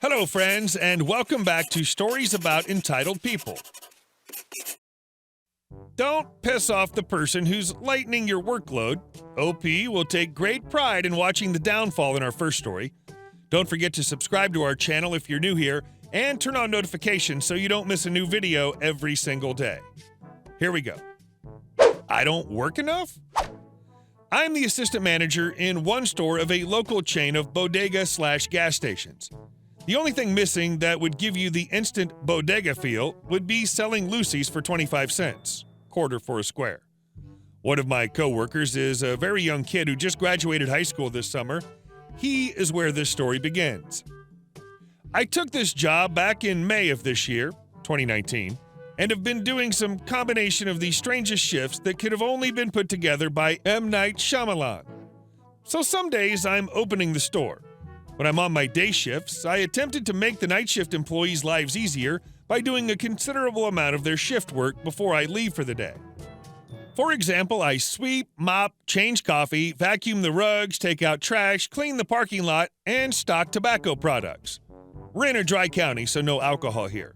Hello, friends, and welcome back to Stories About Entitled People. Don't piss off the person who's lightening your workload. OP will take great pride in watching the downfall in our first story. Don't forget to subscribe to our channel if you're new here, and turn on notifications so you don't miss a new video every single day. Here we go. I don't work enough? I'm the assistant manager in one store of a local chain of bodega/gas stations. The only thing missing that would give you the instant bodega feel would be selling Lucy's for 25 cents, quarter for a square. One of my coworkers is a very young kid who just graduated high school this summer. He is where this story begins. I took this job back in May of this year, 2019, and have been doing some combination of the strangest shifts that could have only been put together by M. Night Shyamalan. So some days I'm opening the store. When I'm on my day shifts, I attempted to make the night shift employees' lives easier by doing a considerable amount of their shift work before I leave for the day. For example, I sweep, mop, change coffee, vacuum the rugs, take out trash, clean the parking lot, and stock tobacco products. We're in a dry county, so no alcohol here.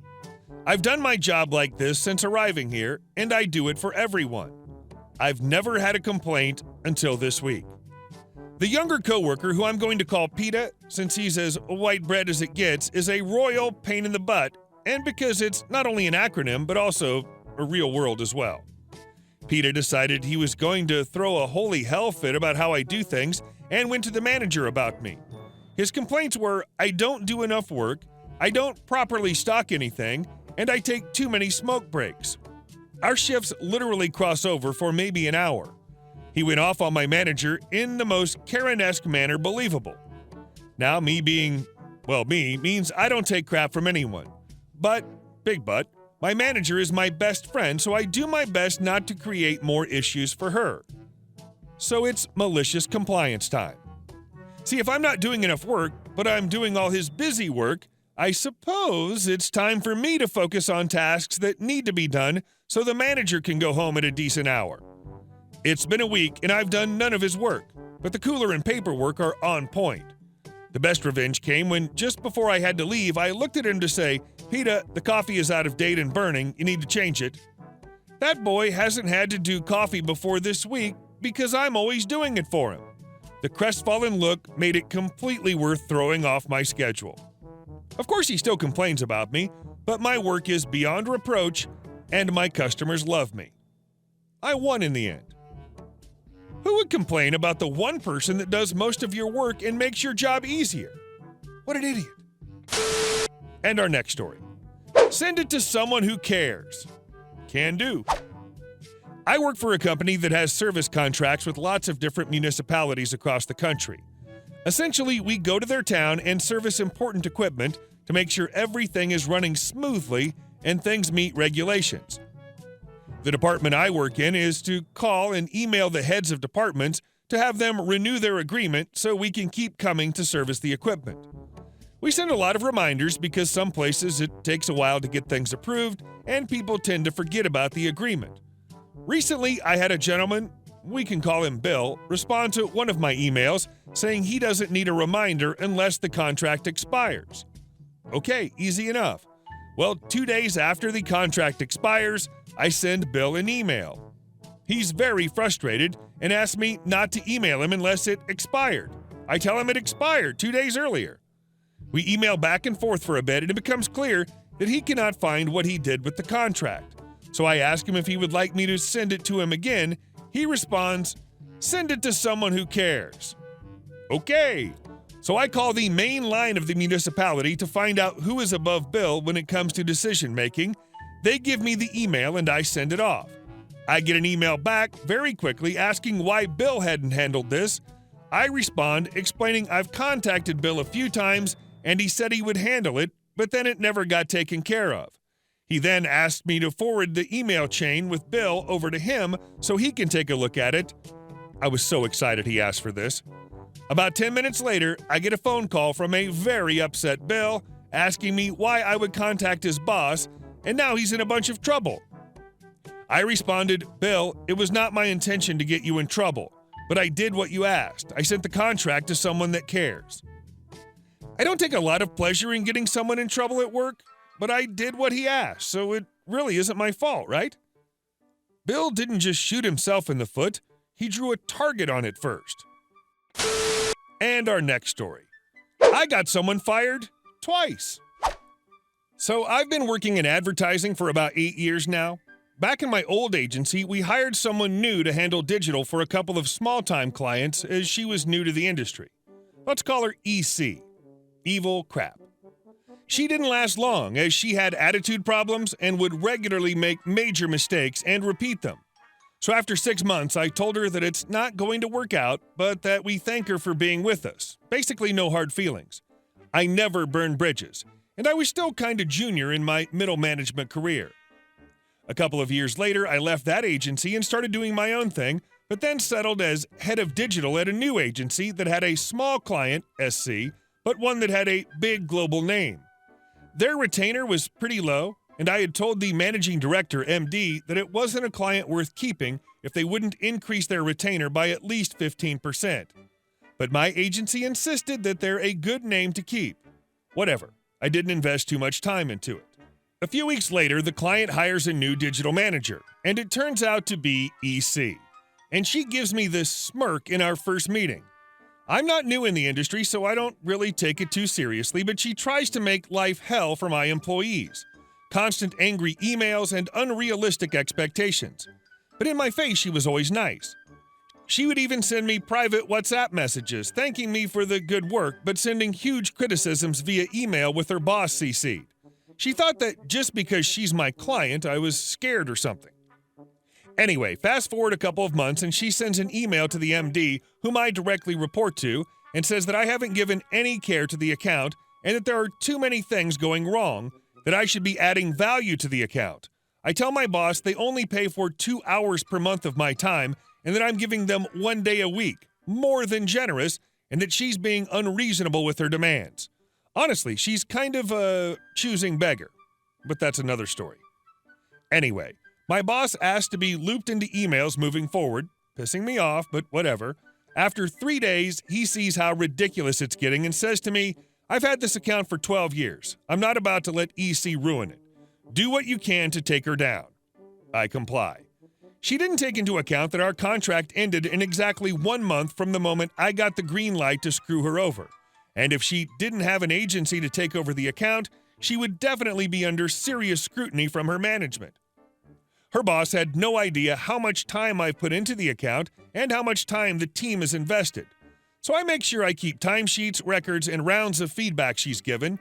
I've done my job like this since arriving here, and I do it for everyone. I've never had a complaint until this week. The younger coworker, who I'm going to call PETA, since he's as white bread as it gets, is a royal pain in the butt, and because it's not only an acronym, but also a real world as well. PETA decided he was going to throw a holy hell fit about how I do things and went to the manager about me. His complaints were, I don't do enough work, I don't properly stock anything, and I take too many smoke breaks. Our shifts literally cross over for maybe an hour. He went off on my manager in the most Karen-esque manner believable. Now, me being, me means I don't take crap from anyone. But, big but, my manager is my best friend, so I do my best not to create more issues for her. So it's malicious compliance time. See, if I'm not doing enough work, but I'm doing all his busy work, I suppose it's time for me to focus on tasks that need to be done so the manager can go home at a decent hour. It's been a week and I've done none of his work, but the cooler and paperwork are on point. The best revenge came when, just before I had to leave, I looked at him to say, PETA, the coffee is out of date and burning, you need to change it. That boy hasn't had to do coffee before this week because I'm always doing it for him. The crestfallen look made it completely worth throwing off my schedule. Of course, he still complains about me, but my work is beyond reproach and my customers love me. I won in the end. Who would complain about the one person that does most of your work and makes your job easier? What an idiot. And our next story. Send it to someone who cares. Can do. I work for a company that has service contracts with lots of different municipalities across the country. Essentially, we go to their town and service important equipment to make sure everything is running smoothly and things meet regulations. The department I work in is to call and email the heads of departments to have them renew their agreement so we can keep coming to service the equipment. We send a lot of reminders because some places it takes a while to get things approved and people tend to forget about the agreement. Recently, I had a gentleman, we can call him Bill, respond to one of my emails saying he doesn't need a reminder unless the contract expires. Okay, easy enough. Well, 2 days after the contract expires, I send Bill an email. He's very frustrated and asks me not to email him unless it expired. I tell him it expired 2 days earlier. We email back and forth for a bit and it becomes clear that he cannot find what he did with the contract. So I ask him if he would like me to send it to him again. He responds, send it to someone who cares. Okay. So I call the main line of the municipality to find out who is above Bill when it comes to decision making. They give me the email and I send it off. I get an email back very quickly asking why Bill hadn't handled this. I respond explaining I've contacted Bill a few times and he said he would handle it, but then it never got taken care of. He then asked me to forward the email chain with Bill over to him so he can take a look at it. I was so excited he asked for this. About 10 minutes later, I get a phone call from a very upset Bill asking me why I would contact his boss, and now he's in a bunch of trouble. I responded, Bill, it was not my intention to get you in trouble, but I did what you asked. I sent the contract to someone that cares. I don't take a lot of pleasure in getting someone in trouble at work, but I did what he asked, so it really isn't my fault, right? Bill didn't just shoot himself in the foot, he drew a target on it first. And our next story. I got someone fired twice. So I've been working in advertising for about 8 years now. Back in my old agency, we hired someone new to handle digital for a couple of small-time clients as she was new to the industry. Let's call her EC. Evil crap. She didn't last long as she had attitude problems and would regularly make major mistakes and repeat them. So after 6 months, I told her that it's not going to work out, but that we thank her for being with us. Basically, no hard feelings. I never burned bridges, and I was still kind of junior in my middle management career. A couple of years later, I left that agency and started doing my own thing, but then settled as head of digital at a new agency that had a small client, SC, but one that had a big global name. Their retainer was pretty low, and I had told the managing director, MD, that it wasn't a client worth keeping if they wouldn't increase their retainer by at least 15%. But my agency insisted that they're a good name to keep. Whatever, I didn't invest too much time into it. A few weeks later, the client hires a new digital manager, and it turns out to be EC. And she gives me this smirk in our first meeting. I'm not new in the industry, so I don't really take it too seriously, but she tries to make life hell for my employees. Constant angry emails and unrealistic expectations. But in my face, she was always nice. She would even send me private WhatsApp messages, thanking me for the good work, but sending huge criticisms via email with her boss CC'd. She thought that just because she's my client, I was scared or something. Anyway, fast forward a couple of months and she sends an email to the MD, whom I directly report to, and says that I haven't given any care to the account and that there are too many things going wrong, that I should be adding value to the account. I tell my boss they only pay for 2 hours per month of my time and that I'm giving them 1 day a week, more than generous, and that she's being unreasonable with her demands. Honestly, she's kind of a choosing beggar, but that's another story. Anyway, my boss asked to be looped into emails moving forward, pissing me off, but whatever. After 3 days, he sees how ridiculous it's getting and says to me, I've had this account for 12 years. I'm not about to let EC ruin it. Do what you can to take her down. I comply. She didn't take into account that our contract ended in exactly 1 month from the moment I got the green light to screw her over. And if she didn't have an agency to take over the account, she would definitely be under serious scrutiny from her management. Her boss had no idea how much time I've put into the account and how much time the team has invested. So I make sure I keep timesheets, records, and rounds of feedback she's given.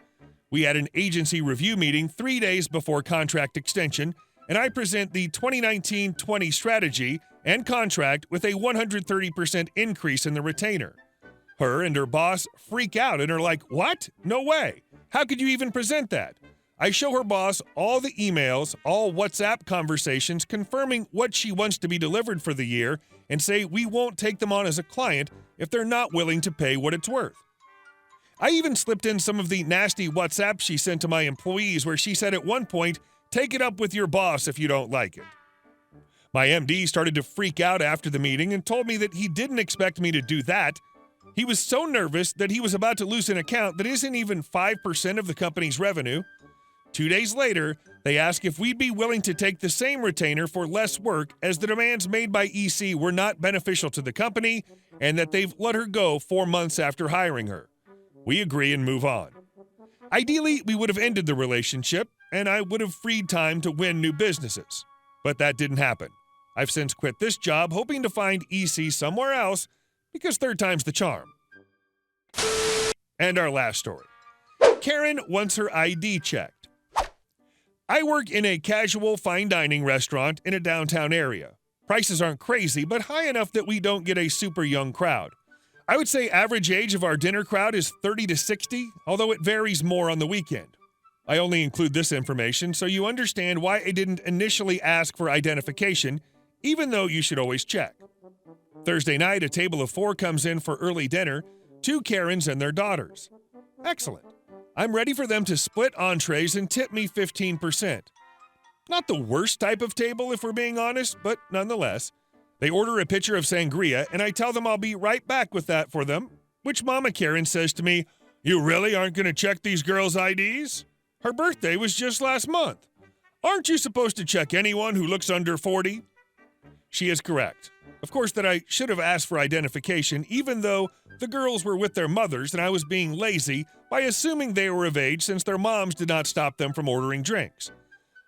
We had an agency review meeting 3 days before contract extension, and I present the 2019-20 strategy and contract with a 130% increase in the retainer. Her and her boss freak out and are like, what? No way. How could you even present that? I show her boss all the emails, all WhatsApp conversations confirming what she wants to be delivered for the year and say we won't take them on as a client if they're not willing to pay what it's worth. I even slipped in some of the nasty WhatsApp she sent to my employees where she said at one point, take it up with your boss if you don't like it. My MD started to freak out after the meeting and told me that he didn't expect me to do that. He was so nervous that he was about to lose an account that isn't even 5% of the company's revenue. 2 days later, they asked if we'd be willing to take the same retainer for less work as the demands made by EC were not beneficial to the company and that they've let her go 4 months after hiring her. We agree and move on. Ideally, we would have ended the relationship and I would have freed time to win new businesses. But that didn't happen. I've since quit this job hoping to find EC somewhere else because third time's the charm. And our last story. Karen wants her ID checked. I work in a casual fine dining restaurant in a downtown area. Prices aren't crazy, but high enough that we don't get a super young crowd. I would say average age of our dinner crowd is 30 to 60, although it varies more on the weekend. I only include this information so you understand why I didn't initially ask for identification, even though you should always check. Thursday night, a table of 4 comes in for early dinner, 2 Karens and their daughters. Excellent. I'm ready for them to split entrees and tip me 15%. Not the worst type of table if we're being honest, but nonetheless. They order a pitcher of sangria and I tell them I'll be right back with that for them, which Mama Karen says to me, You really aren't going to check these girls' IDs? Her birthday was just last month. Aren't you supposed to check anyone who looks under 40? She is correct. Of course, that I should have asked for identification, even though the girls were with their mothers and I was being lazy by assuming they were of age since their moms did not stop them from ordering drinks.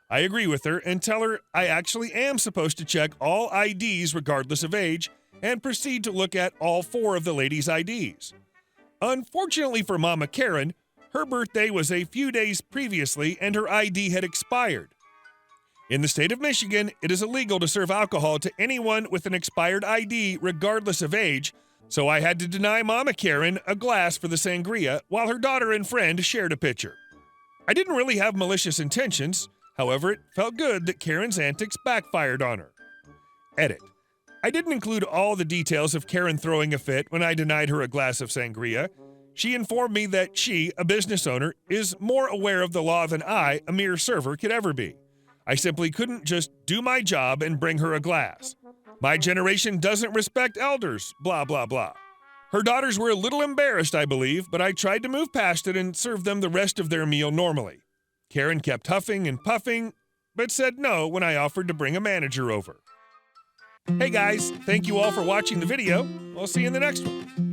I agree with her and tell her I actually am supposed to check all IDs regardless of age and proceed to look at all 4 of the ladies' IDs. Unfortunately for Mama Karen, her birthday was a few days previously and her ID had expired. In the state of Michigan, it is illegal to serve alcohol to anyone with an expired ID regardless of age, so I had to deny Mama Karen a glass for the sangria while her daughter and friend shared a pitcher. I didn't really have malicious intentions, however, it felt good that Karen's antics backfired on her. Edit. I didn't include all the details of Karen throwing a fit when I denied her a glass of sangria. She informed me that she, a business owner, is more aware of the law than I, a mere server, could ever be. I simply couldn't just do my job and bring her a glass. My generation doesn't respect elders, blah, blah, blah. Her daughters were a little embarrassed, I believe, but I tried to move past it and serve them the rest of their meal normally. Karen kept huffing and puffing, but said no when I offered to bring a manager over. Hey guys, thank you all for watching the video. I'll see you in the next one.